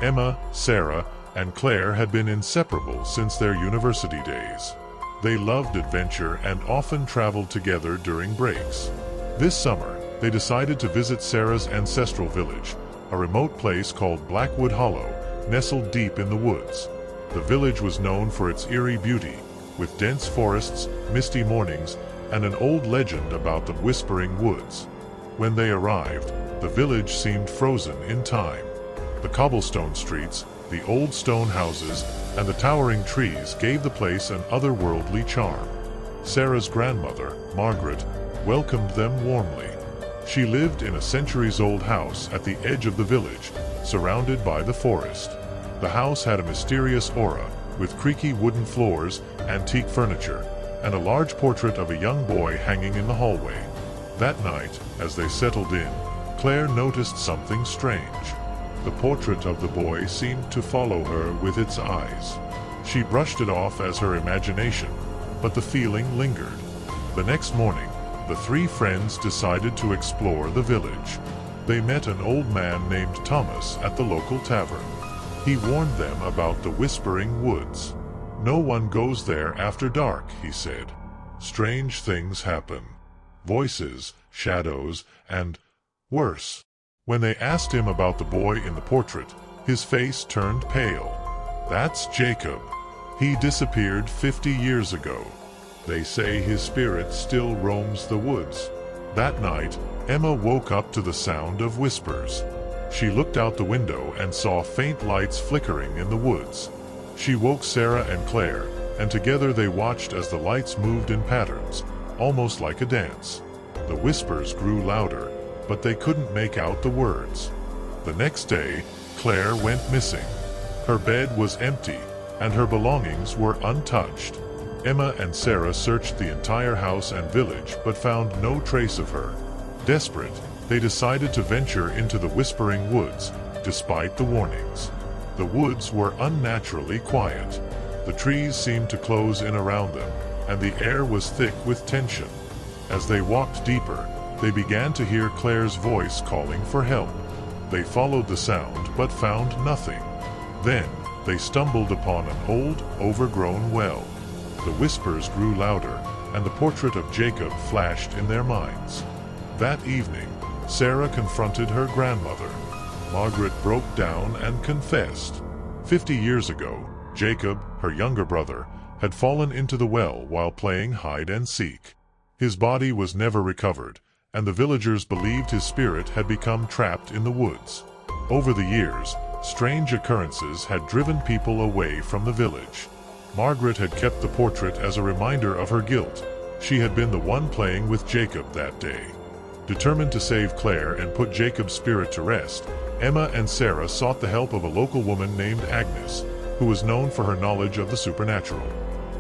Emma, Sarah, and Claire had been inseparable since their university days. They loved adventure and often traveled together during breaks. This summer, they decided to visit Sarah's ancestral village, a remote place called Blackwood Hollow, nestled deep in the woods. The village was known for its eerie beauty, with dense forests, misty mornings, and an old legend about the Whispering Woods. When they arrived, the village seemed frozen in time. The cobblestone streets, the old stone houses, and the towering trees gave the place an otherworldly charm. Sarah's grandmother, Margaret, welcomed them warmly. She lived in a centuries-old house at the edge of the village, surrounded by the forest. The house had a mysterious aura, with creaky wooden floors, antique furniture, and a large portrait of a young boy hanging in the hallway. That night, as they settled in, Claire noticed something strange. The portrait of the boy seemed to follow her with its eyes. She brushed it off as her imagination, but the feeling lingered. The next morning, the three friends decided to explore the village. They met an old man named Thomas at the local tavern. He warned them about the Whispering Woods. "No one goes there after dark," he said. "Strange things happen. Voices, shadows, and worse." When they asked him about the boy in the portrait, his face turned pale. "That's Jacob. He disappeared 50 years ago. They say his spirit still roams the woods." That night, Emma woke up to the sound of whispers. She looked out the window and saw faint lights flickering in the woods. She woke Sarah and Claire, and together they watched as the lights moved in patterns, almost like a dance. The whispers grew louder, but they couldn't make out the words. The next day, Claire went missing. Her bed was empty, and her belongings were untouched. Emma and Sarah searched the entire house and village but found no trace of her. Desperate, they decided to venture into the Whispering Woods, despite the warnings. The woods were unnaturally quiet. The trees seemed to close in around them, and the air was thick with tension. As they walked deeper, they began to hear Claire's voice calling for help. They followed the sound but found nothing. Then, they stumbled upon an old, overgrown well. The whispers grew louder, and the portrait of Jacob flashed in their minds. That evening, Sarah confronted her grandmother. Margaret broke down and confessed. 50 years ago, Jacob, her younger brother, had fallen into the well while playing hide-and-seek. His body was never recovered, and the villagers believed his spirit had become trapped in the woods. Over the years, strange occurrences had driven people away from the village. Margaret had kept the portrait as a reminder of her guilt. She had been the one playing with Jacob that day. Determined to save Claire and put Jacob's spirit to rest, Emma and Sarah sought the help of a local woman named Agnes, who was known for her knowledge of the supernatural.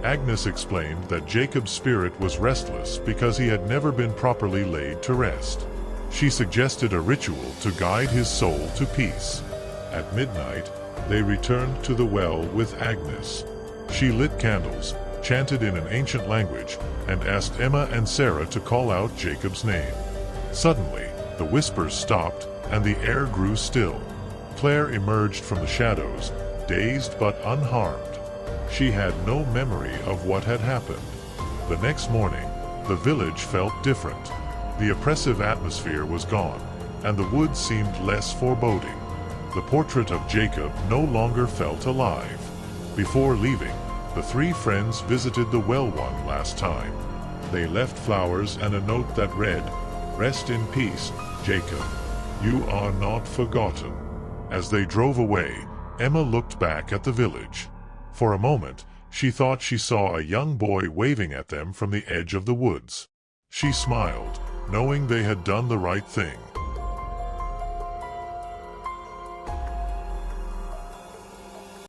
Agnes explained that Jacob's spirit was restless because he had never been properly laid to rest. She suggested a ritual to guide his soul to peace. At midnight, they returned to the well with Agnes. She lit candles, chanted in an ancient language, and asked Emma and Sarah to call out Jacob's name. Suddenly, the whispers stopped, and the air grew still. Claire emerged from the shadows, dazed but unharmed. She had no memory of what had happened. The next morning, the village felt different. The oppressive atmosphere was gone, and the woods seemed less foreboding. The portrait of Jacob no longer felt alive. Before leaving, the three friends visited the well one last time. They left flowers and a note that read, "Rest in peace, Jacob. You are not forgotten." As they drove away, Emma looked back at the village. For a moment, she thought she saw a young boy waving at them from the edge of the woods. She smiled, knowing they had done the right thing.